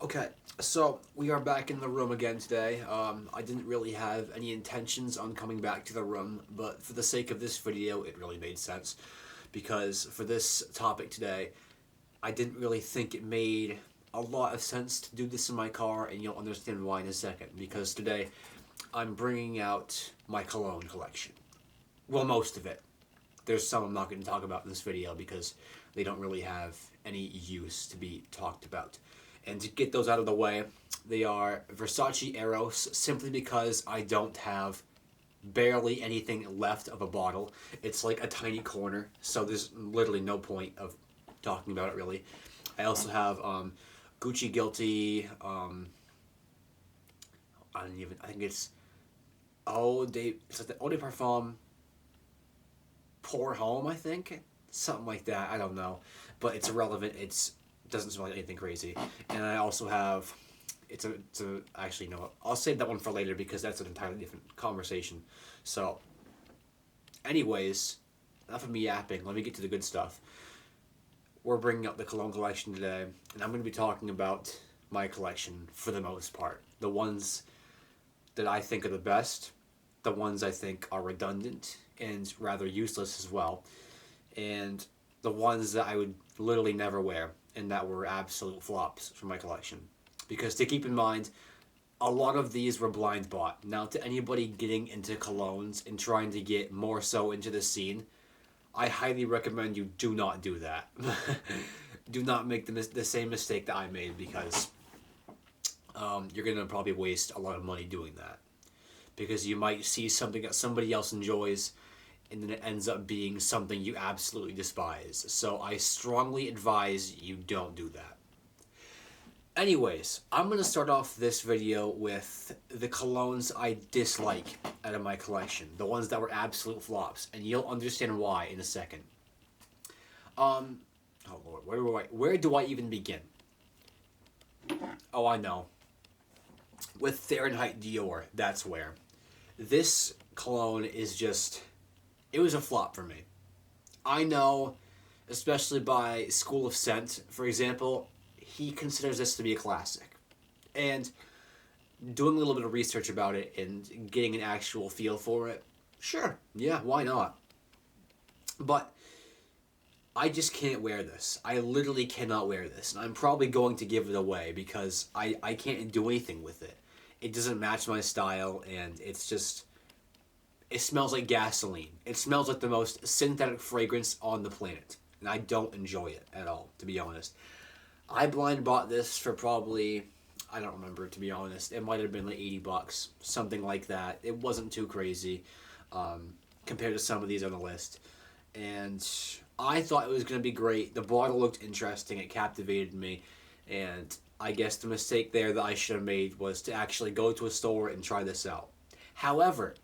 Okay, so we are back in the room again today. I didn't really have any intentions on coming back to the room, but for the sake of this video, it really made sense. Because for this topic today, I didn't really think it made a lot of sense to do this in my car, and you'll understand why in a second. Because today, I'm bringing out my cologne collection. Well, most of it. There's some I'm not going to talk about in this video because they don't really have any use to be talked about. And to get those out of the way, they are Versace Eros, simply because I don't have barely anything left of a bottle. It's like a tiny corner, so there's literally no point of talking about it really. I also have Gucci Guilty, I think it's it's like the Eau de Parfum Pour Home, I think, something like that. I don't know, but it's irrelevant. It doesn't smell like anything crazy. And I also have actually no, I'll save that one for later because that's an entirely different conversation. So, anyways, enough of me yapping. Let me get to the good stuff. We're bringing up the cologne collection today, and I'm going to be talking about my collection for the most part. The ones that I think are the best, the ones I think are redundant and rather useless as well, and the ones that I would literally never wear and that were absolute flops for my collection. Because to keep in mind, a lot of these were blind bought. Now, to anybody getting into colognes and trying to get more so into the scene, I highly recommend you do not do that. Do not make the same mistake that I made, because you're going to probably waste a lot of money doing that. Because you might see something that somebody else enjoys, and then it ends up being something you absolutely despise. So I strongly advise you don't do that. Anyways, I'm going to start off this video with the colognes I dislike out of my collection. The ones that were absolute flops. And you'll understand why in a second. Oh Lord, where do I even begin? Oh, I know. With Fahrenheit Dior, that's where. This cologne is just, it was a flop for me. I know, especially by School of Scent, for example, he considers this to be a classic. And doing a little bit of research about it and getting an actual feel for it, sure, yeah, why not? But I just can't wear this. I literally cannot wear this. And I'm probably going to give it away because I can't do anything with it. It doesn't match my style, and it's just, it smells like gasoline. It smells like the most synthetic fragrance on the planet. And I don't enjoy it at all, to be honest. I blind bought this for probably, I don't remember, to be honest. It might have been like $80, something like that. It wasn't too crazy compared to some of these on the list. And I thought it was going to be great. The bottle looked interesting. It captivated me. And I guess the mistake there that I should have made was to actually go to a store and try this out. However,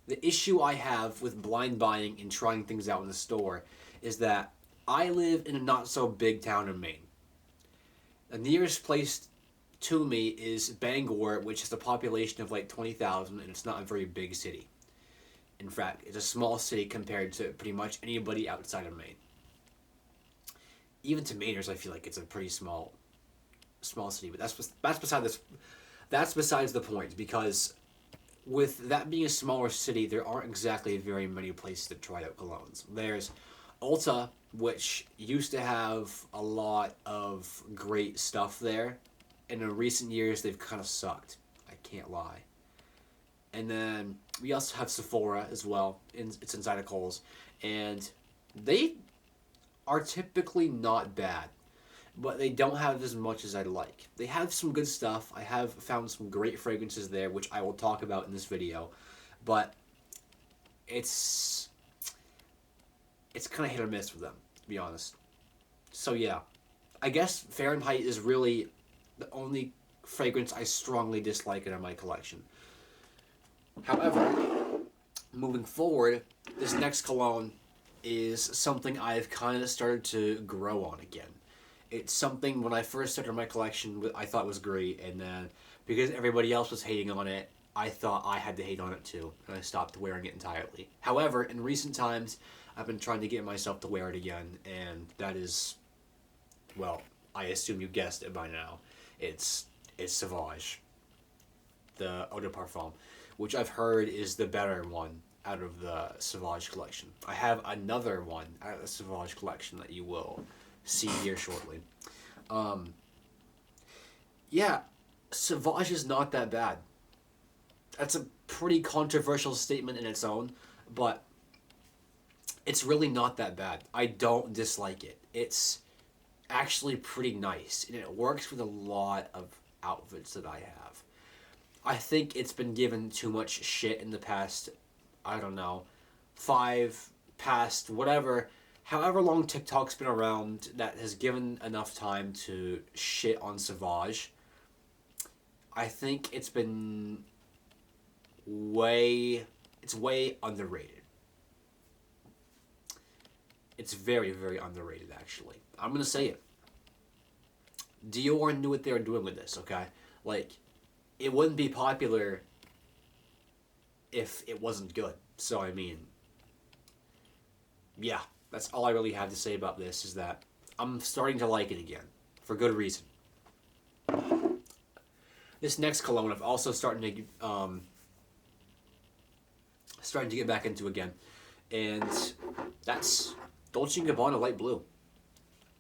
the issue I have with blind buying and trying things out in the store is that I live in a not so big town in Maine. The nearest place to me is Bangor, which has a population of like 20,000, and it's not a very big city. In fact, it's a small city compared to pretty much anybody outside of Maine. Even to Mainers, I feel like it's a pretty small city, but that's besides the point, because with that being a smaller city, there aren't exactly very many places to try out colognes. There's Ulta, which used to have a lot of great stuff there, and in recent years they've kind of sucked. I can't lie. And then we also have Sephora as well. It's inside of Kohl's, and they are typically not bad, but they don't have as much as I'd like. They have some good stuff. I have found some great fragrances there, which I will talk about in this video, but it's kind of hit or miss with them, to be honest. So yeah, I guess Fahrenheit is really the only fragrance I strongly dislike in my collection. However, moving forward, this next cologne is something I've kind of started to grow on again. It's something when I first started my collection I thought was great, and then because everybody else was hating on it, I thought I had to hate on it too, and I stopped wearing it entirely. However, in recent times, I've been trying to get myself to wear it again, and that is, well, I assume you guessed it by now. It's Sauvage, the Eau de Parfum, which I've heard is the better one out of the Sauvage collection. I have another one out of the Sauvage collection that you will see here shortly. Um, yeah, Sauvage is not that bad. That's a pretty controversial statement in its own, but it's really not that bad. I don't dislike it. It's actually pretty nice, and it works with a lot of outfits that I have. I think it's been given too much shit in the past, I don't know, past whatever, however long TikTok's been around, that has given enough time to shit on Sauvage. I think it's way underrated. It's very, very underrated, actually. I'm gonna say it. Dior knew what they were doing with this, okay? Like, it wouldn't be popular if it wasn't good. So, I mean, yeah, that's all I really have to say about this, is that I'm starting to like it again, for good reason. This next cologne I've also starting to get back into again, and that's Dolce & Gabbana Light Blue.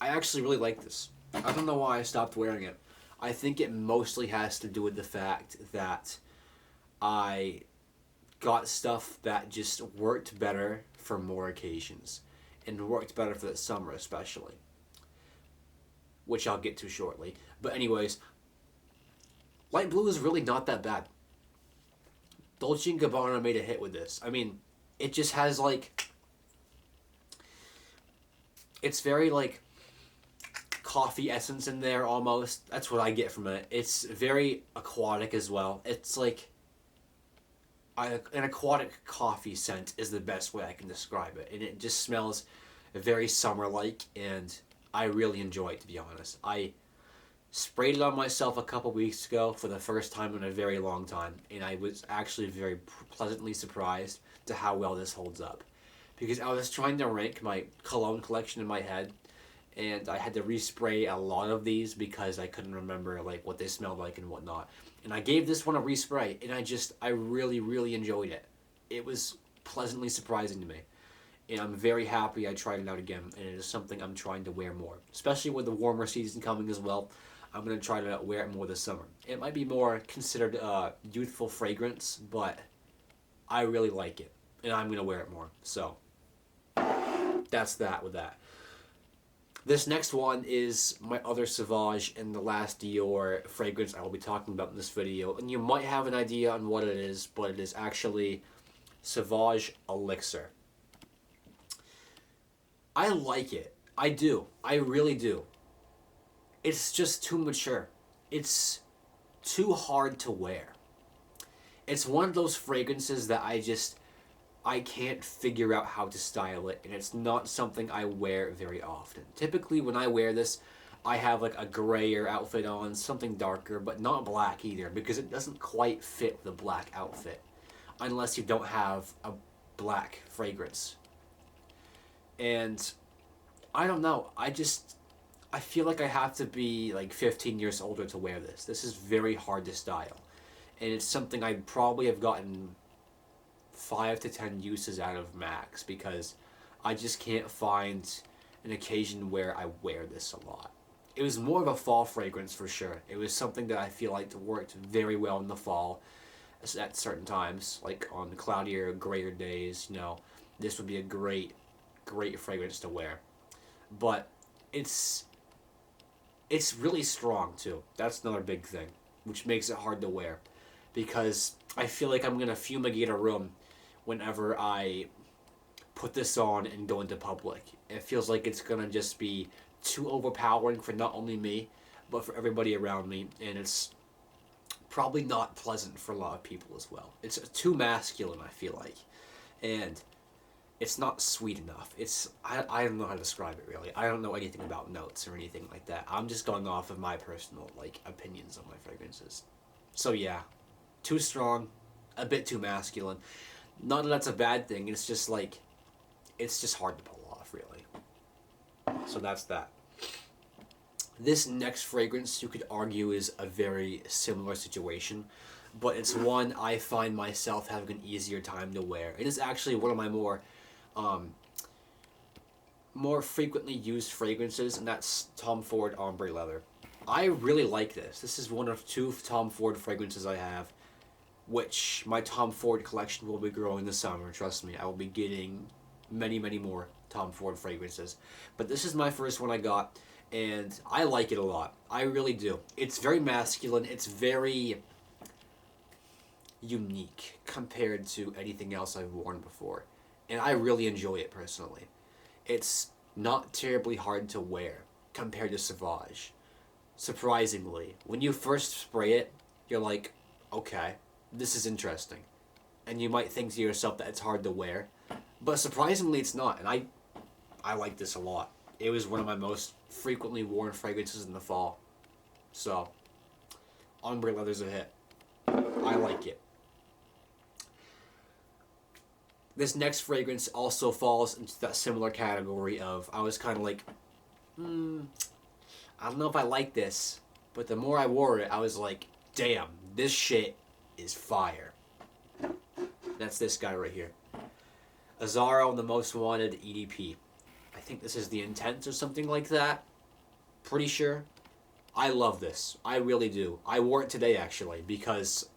I actually really like this. I don't know why I stopped wearing it. I think it mostly has to do with the fact that I got stuff that just worked better for more occasions, and worked better for the summer especially, which I'll get to shortly. But anyways, Light Blue is really not that bad. Dolce & Gabbana made a hit with this. I mean, it just has like, it's very like coffee essence in there almost. That's what I get from it. It's very aquatic as well. It's like an aquatic coffee scent is the best way I can describe it. And it just smells very summer-like, and I really enjoy it, to be honest. I sprayed it on myself a couple weeks ago for the first time in a very long time, and I was actually very pleasantly surprised to how well this holds up. Because I was trying to rank my cologne collection in my head, and I had to respray a lot of these because I couldn't remember like what they smelled like and whatnot. And I gave this one a respray, and I really, really enjoyed it. It was pleasantly surprising to me. And I'm very happy I tried it out again, and it is something I'm trying to wear more. Especially with the warmer season coming as well. I'm going to try to wear it more this summer. It might be more considered a youthful fragrance, but I really like it. And I'm going to wear it more. So, that's that with that. This next one is my other Sauvage and the last Dior fragrance I will be talking about in this video. And you might have an idea on what it is, but it is actually Sauvage Elixir. I like it. I do. I really do. It's just too mature. It's too hard to wear. It's one of those fragrances that I can't figure out how to style it, and it's not something I wear very often. Typically when I wear this, I have like a grayer outfit on, something darker, but not black either, because it doesn't quite fit the black outfit, unless you don't have a black fragrance. And I don't know, I feel like I have to be like 15 years older to wear this. This is very hard to style. And it's something I probably have gotten 5 to 10 uses out of max, because I just can't find an occasion where I wear this a lot. It was more of a fall fragrance for sure. It was something that I feel like worked very well in the fall at certain times, like on cloudier, grayer days, you know. This would be a great fragrance to wear. But it's really strong too. That's another big thing, which makes it hard to wear, because I feel like I'm going to fumigate a room whenever I put this on and go into public. It feels like it's going to just be too overpowering for not only me, but for everybody around me, and it's probably not pleasant for a lot of people as well. It's too masculine, I feel like, and it's not sweet enough. I don't know how to describe it really. I don't know anything about notes or anything like that. I'm just going off of my personal like opinions on my fragrances. So yeah, too strong, a bit too masculine. Not that that's a bad thing. It's just like, it's just hard to pull off really. So that's that. This next fragrance, you could argue, is a very similar situation, but it's one I find myself having an easier time to wear. It is actually one of my um, more frequently used fragrances, and that's Tom Ford Ombre Leather. I really like this. This is one of two Tom Ford fragrances I have, which my Tom Ford collection will be growing this summer. Trust me, I will be getting many, many more Tom Ford fragrances. But this is my first one I got, and I like it a lot. I really do. It's very masculine. It's very unique compared to anything else I've worn before. And I really enjoy it personally. It's not terribly hard to wear compared to Sauvage. Surprisingly, when you first spray it, you're like, okay, this is interesting. And you might think to yourself that it's hard to wear. But surprisingly, it's not. And I like this a lot. It was one of my most frequently worn fragrances in the fall. So, Ombre Leather's a hit. I like it. This next fragrance also falls into that similar category of, I was kind of like, I don't know if I like this. But the more I wore it, I was like, damn, this shit is fire. That's this guy right here. Azzaro, the Most Wanted EDP. I think this is the Intense or something like that. Pretty sure. I love this. I really do. I wore it today, actually, because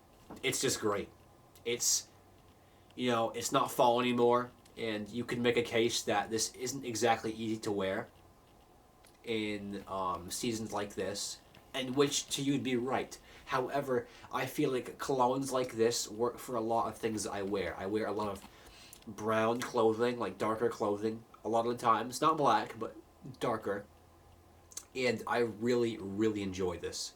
it's just great. It's, it's not fall anymore, and you can make a case that this isn't exactly easy to wear in seasons like this, and which to you'd be right. However, I feel like colognes like this work for a lot of things that I wear. I wear a lot of brown clothing, like darker clothing, a lot of the times. Not black, but darker. And I really, really enjoy this.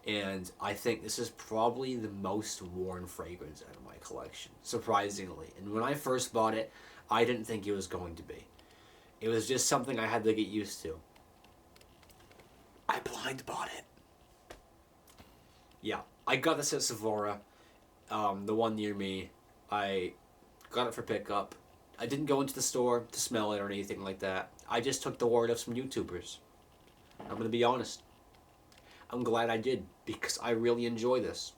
And I think this is probably the most worn fragrance out of my collection, surprisingly. And when I first bought it, I didn't think it was going to be. It was just something I had to get used to. I blind bought it. Yeah, I got this at Sephora, the one near me. I got it for pickup. I didn't go into the store to smell it or anything like that. I just took the word of some YouTubers. I'm going to be honest. I'm glad I did, because I really enjoy this.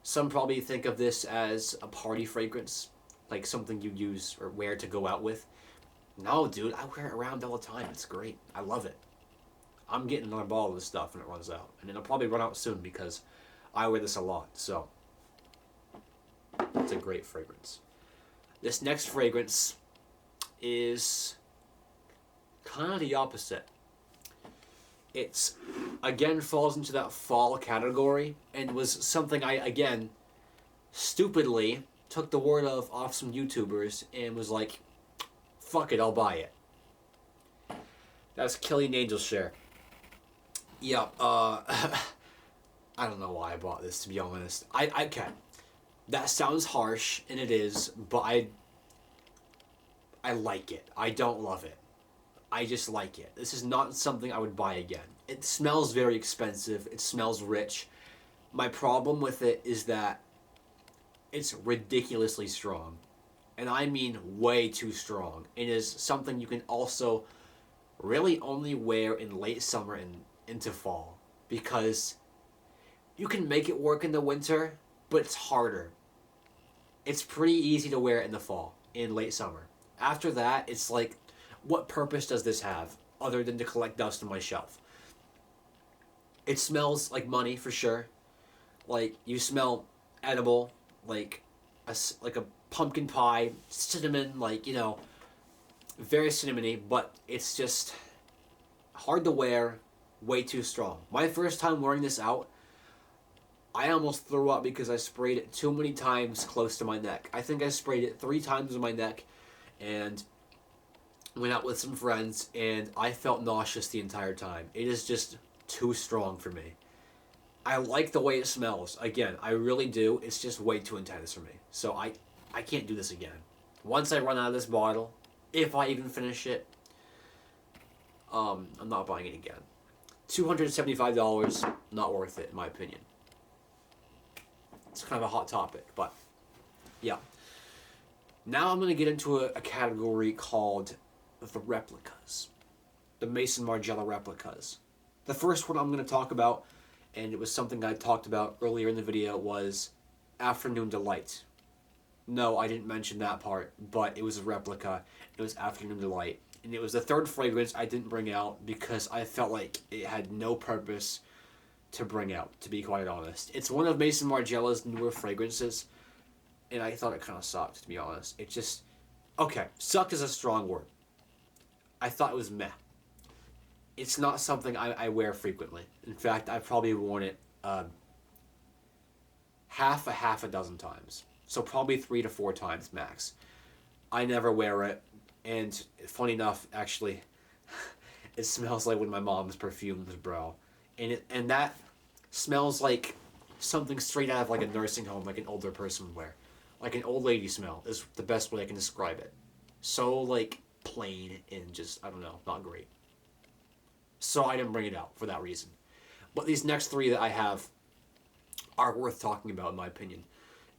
Some probably think of this as a party fragrance, like something you use or wear to go out with. No, dude, I wear it around all the time. It's great. I love it. I'm getting another bottle of this stuff when it runs out. And it'll probably run out soon because I wear this a lot. So, it's a great fragrance. This next fragrance is kind of the opposite. It's, again, falls into that fall category and was something I, again, stupidly took the word of off some YouTubers and was like, fuck it, I'll buy it. That's Killing Angel Share. Yeah, I don't know why I bought this, to be honest. Okay. That sounds harsh, and it is, but I like it. I don't love it. I just like it. This is not something I would buy again. It smells very expensive. It smells rich. My problem with it is that it's ridiculously strong. And I mean way too strong. It is something you can also really only wear in late summer and into fall. Because you can make it work in the winter, but it's harder. It's pretty easy to wear in the fall, in late summer. After that, it's like, what purpose does this have other than to collect dust on my shelf? It smells like money for sure. Like, you smell edible, like a pumpkin pie, cinnamon, very cinnamony, but it's just hard to wear, way too strong. My first time wearing this out, I almost threw up because I sprayed it too many times close to my neck. I think I sprayed it 3 times on my neck and went out with some friends, and I felt nauseous the entire time. It is just too strong for me. I like the way it smells. Again, I really do. It's just way too intense for me. So I can't do this again. Once I run out of this bottle, if I even finish it, I'm not buying it again. $275, not worth it in my opinion. It's kind of a hot topic, but yeah. Now I'm going to get into a category called the replicas. The Maison Margiela replicas. The first one I'm going to talk about, and it was something I talked about earlier in the video, was Afternoon Delight. No, I didn't mention that part, but it was a replica. It was Afternoon Delight. And it was the third fragrance I didn't bring out because I felt like it had no purpose to bring out, to be quite honest. It's one of Maison Margiela's newer fragrances, and I thought it kind of sucked, to be honest. It just... Okay, sucked is a strong word. I thought it was meh. It's not something I wear frequently. In fact, I've probably worn it half a dozen times. So probably 3 to 4 times max. I never wear it, and funny enough, actually, it smells like one of my mom's perfumes, bro. And that smells like something straight out of like a nursing home, like an older person would wear. Like an old lady smell is the best way I can describe it. So like plain and just, I don't know, not great. So I didn't bring it out for that reason. But these next 3 that I have are worth talking about in my opinion.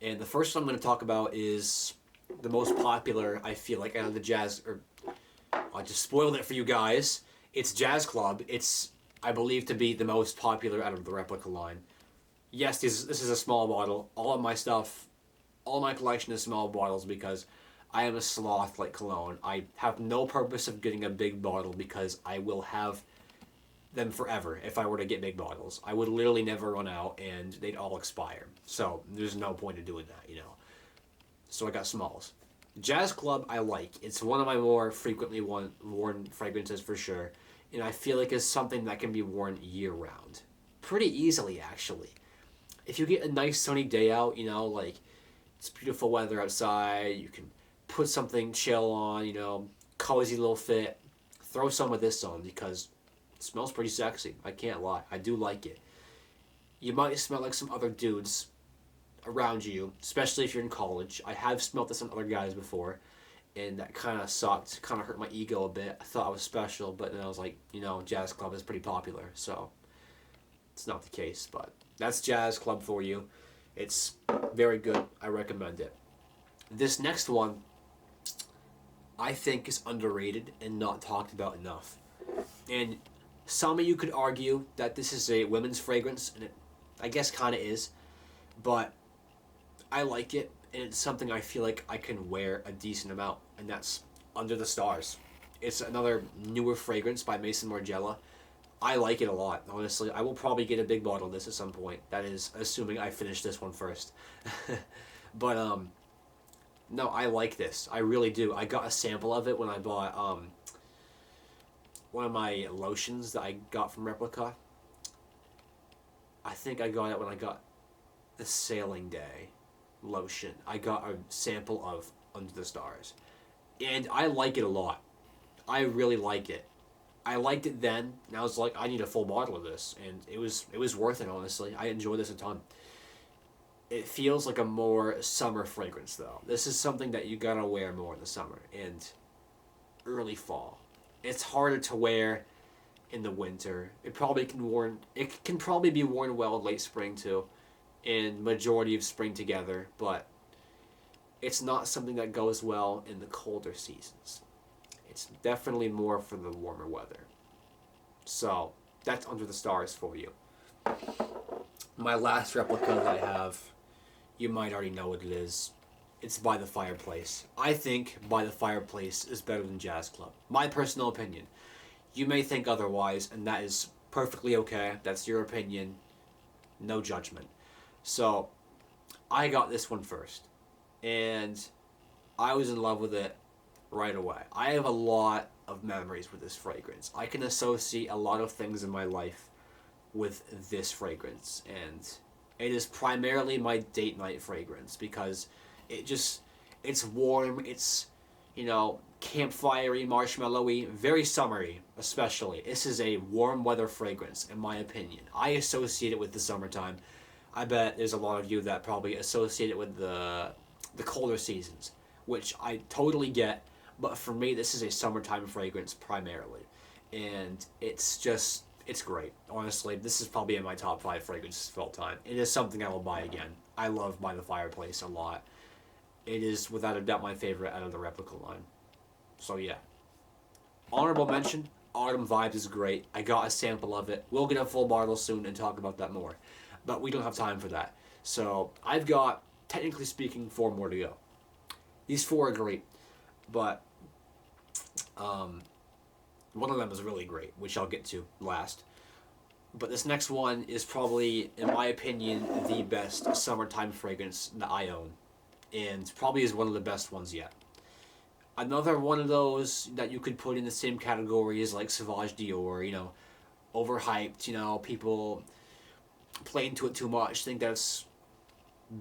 And the first one I'm going to talk about is the most popular, I feel like, out of the Jazz... I just spoiled it for you guys. It's Jazz Club. It's, I believe, to be the most popular out of the replica line. Yes, this is a small bottle. All of my stuff, all my collection is small bottles because I am a sloth like cologne. I have no purpose of getting a big bottle because I will have them forever if I were to get big bottles. I would literally never run out and they'd all expire. So there's no point in doing that, you know. So I got smalls. Jazz Club I like. It's one of my more frequently worn fragrances for sure. And I feel like it's something that can be worn year round. Pretty easily actually. If you get a nice sunny day out, you know, like it's beautiful weather outside, you can put something chill on, you know, cozy little fit. Throw some of this on because it smells pretty sexy. I can't lie. I do like it. You might smell like some other dudes around you, especially if you're in college. I have smelled this on other guys before, and that kind of sucked. Kind of hurt my ego a bit. I thought I was special, but then I was like, you know, Jazz Club is pretty popular, so it's not the case. But that's Jazz Club for you. It's very good. I recommend it. This next one, I think, is underrated and not talked about enough. And some of you could argue that this is a women's fragrance, and it, I guess, kind of is. But I like it, and it's something I feel like I can wear a decent amount, and that's Under the Stars. It's another newer fragrance by Maison Margiela. I like it a lot, honestly. I will probably get a big bottle of this at some point. That is assuming I finish this one first. But, no, I like this. I really do. I got a sample of it when I bought, one of my lotions that I got from Replica. I think I got it when I got the Sailing Day lotion. I got a sample of Under the Stars. And I like it a lot. I really like it. I liked it then, and I was like, I need a full bottle of this. And it was worth it, honestly. I enjoy this a ton. It feels like a more summer fragrance, though. This is something that you gotta wear more in the summer and early fall. It's harder to wear in the winter. It can probably be worn well in late spring too, in majority of spring together, but it's not something that goes well in the colder seasons. It's definitely more for the warmer weather. So that's Under the Stars for you. My last replica that I have, you might already know what it is. It's By the Fireplace. I think By the Fireplace is better than Jazz Club. My personal opinion. You may think otherwise, and that is perfectly okay. That's your opinion. No judgment. So, I got this one first. And I was in love with it right away. I have a lot of memories with this fragrance. I can associate a lot of things in my life with this fragrance. And it is primarily my date night fragrance because it's warm, it's, you know, campfirey, marshmallowy, very summery, especially. This is a warm weather fragrance, in my opinion. I associate it with the summertime. I bet there's a lot of you that probably associate it with the colder seasons, which I totally get, but for me, this is a summertime fragrance primarily. And it's great. Honestly, this is probably in my top 5 fragrances of all time. It is something I will buy again. I love By the Fireplace a lot. It is, without a doubt, my favorite out of the replica line. So, yeah. Honorable mention, Autumn Vibes is great. I got a sample of it. We'll get a full bottle soon and talk about that more. But we don't have time for that. So I've got, technically speaking, 4 more to go. These 4 are great. But one of them is really great, which I'll get to last. But this next one is probably, in my opinion, the best summertime fragrance that I own. And probably is one of the best ones yet. Another one of those that you could put in the same category is like Sauvage Dior, you know, overhyped, you know, people play into it too much, think that's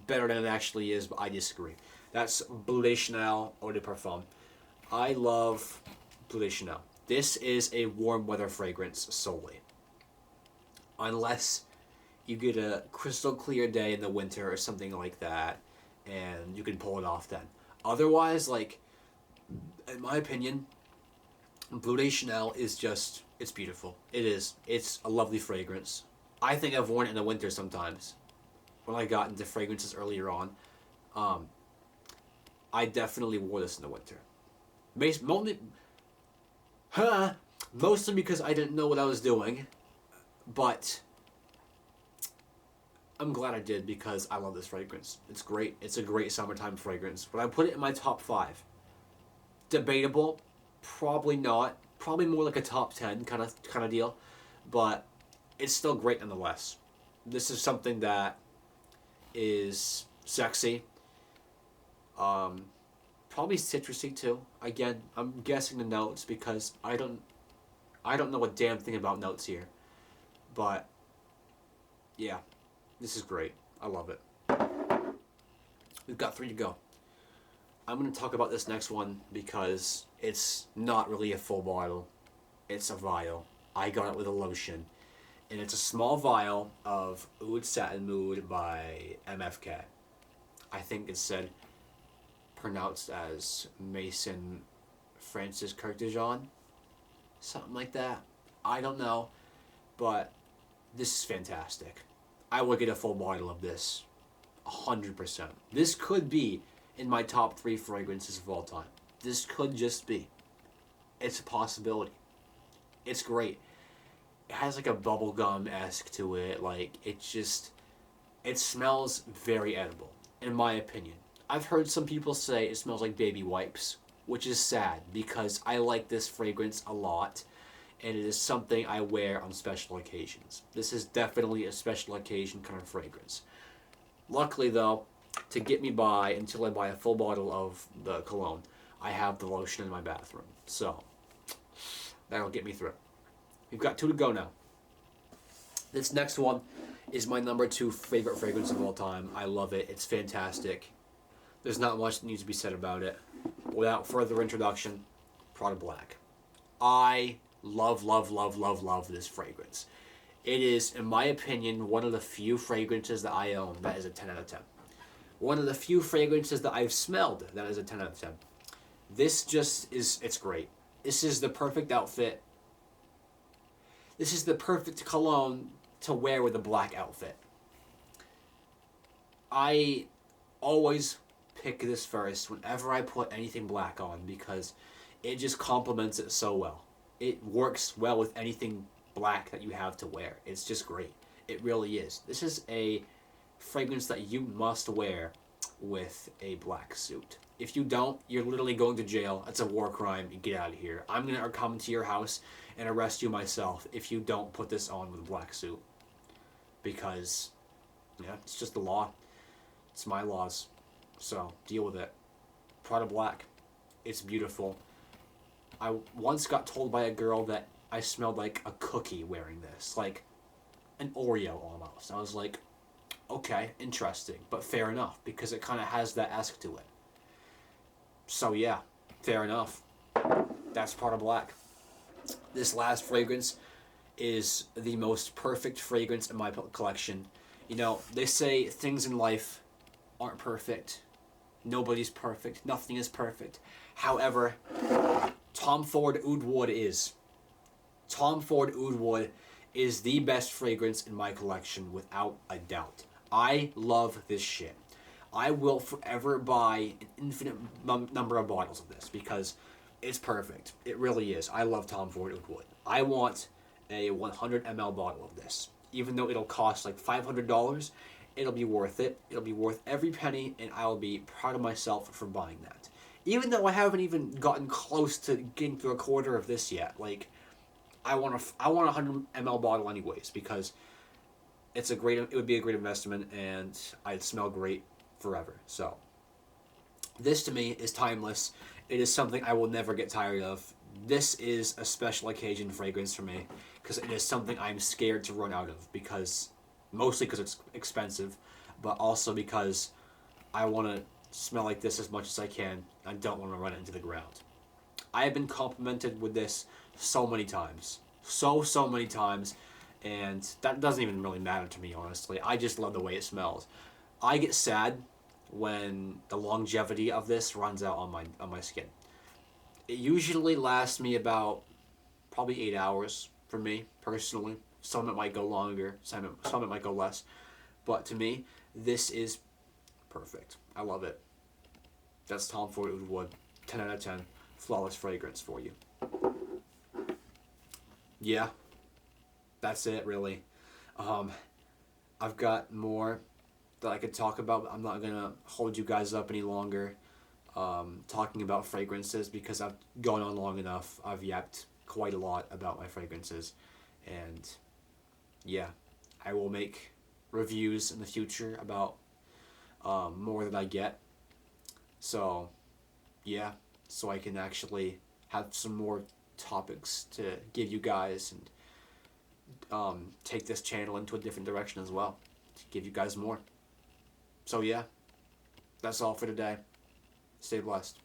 better than it actually is, but I disagree. That's Bleu de Chanel Eau de Parfum. I love Bleu de Chanel. This is a warm weather fragrance solely. Unless you get a crystal clear day in the winter or something like that, and you can pull it off then. Otherwise, like, in my opinion, Bleu de Chanel is just, it's beautiful. It is. It's a lovely fragrance. I think I've worn it in the winter sometimes. When I got into fragrances earlier on, I definitely wore this in the winter. Mostly because I didn't know what I was doing, but I'm glad I did because I love this fragrance. It's great. It's a great summertime fragrance. Would I put it in my top 5? Debatable, probably not. Probably more like a top 10 kind of deal, but it's still great nonetheless. This is something that is sexy. Probably citrusy too. Again, I'm guessing the notes because I don't know a damn thing about notes here. But yeah, this is great. I love it. We've got 3 to go. I'm going to talk about this next one because it's not really a full bottle. It's a vial. I got it with a lotion. And it's a small vial of Oud Satin Mood by MFK. I think it's said, pronounced as Mason Francis Curtijon. Something like that. I don't know. But this is fantastic. I would get a full bottle of this. 100%. This could be in my top 3 fragrances of all time. This could just be. It's a possibility. It's great. It has like a bubblegum-esque to it. Like, it smells very edible, in my opinion. I've heard some people say it smells like baby wipes, which is sad because I like this fragrance a lot, and it is something I wear on special occasions. This is definitely a special occasion kind of fragrance. Luckily, though, to get me by until I buy a full bottle of the cologne, I have the lotion in my bathroom. So, that'll get me through. We've got 2 to go now. This next one is my number 2 favorite fragrance of all time. I love it. It's fantastic. There's not much that needs to be said about it. Without further introduction, Prada Black. I love this fragrance. It is, in my opinion, one of the few fragrances that I own that is a 10 out of 10. One of the few fragrances that I've smelled that is a 10 out of 10. This just is, it's great. This is the perfect outfit. This is the perfect cologne to wear with a black outfit. I always pick this first whenever I put anything black on because it just complements it so well. It works well with anything black that you have to wear. It's just great. It really is. This is a fragrance that you must wear with a black suit. If you don't, you're literally going to jail. It's a war crime. Get out of here. I'm going to come to your house and arrest you myself if you don't put this on with a black suit. Because, yeah, it's just the law. It's my laws. So, deal with it. Prada Black. It's beautiful. I once got told by a girl that I smelled like a cookie wearing this. Like an Oreo almost. I was like, okay, interesting. But fair enough. Because it kind of has that esque to it. So yeah, fair enough. That's Prada Black. This last fragrance is the most perfect fragrance in my collection. You know, they say things in life aren't perfect. Nobody's perfect. Nothing is perfect. However, Tom Ford Oud Wood is. Tom Ford Oud Wood is the best fragrance in my collection without a doubt. I love this shit. I will forever buy an infinite number of bottles of this because it's perfect. It really is. I love Tom Ford Oud Wood. I want a 100 ml bottle of this. Even though it'll cost like $500, it'll be worth it. It'll be worth every penny, and I will be proud of myself for buying that. Even though I haven't even gotten close to getting through a quarter of this yet, like I want a 100 ml bottle anyways because it would be a great investment, and I'd smell great forever. So this to me is timeless. It is something I will never get tired of. This is a special occasion fragrance for me because it is something I'm scared to run out of, because mostly because it's expensive, but also because I want to smell like this as much as I can. I don't want to run it into the ground. I have been complimented with this so many times. So many times. And that doesn't even really matter to me, honestly. I just love the way it smells. I get sad when the longevity of this runs out on my skin. It usually lasts me about probably 8 hours for me, personally. Some it might go longer, some it might go less. But to me, this is perfect. I love it. That's Tom Ford Oud Wood. 10 out of 10. Flawless fragrance for you. Yeah, that's it, really. I've got more that I could talk about, but I'm not going to hold you guys up any longer talking about fragrances because I've gone on long enough. I've yapped quite a lot about my fragrances. And yeah, I will make reviews in the future about more that I get. So yeah, so I can actually have some more topics to give you guys, and take this channel into a different direction as well to give you guys more. So yeah, that's all for today. Stay blessed.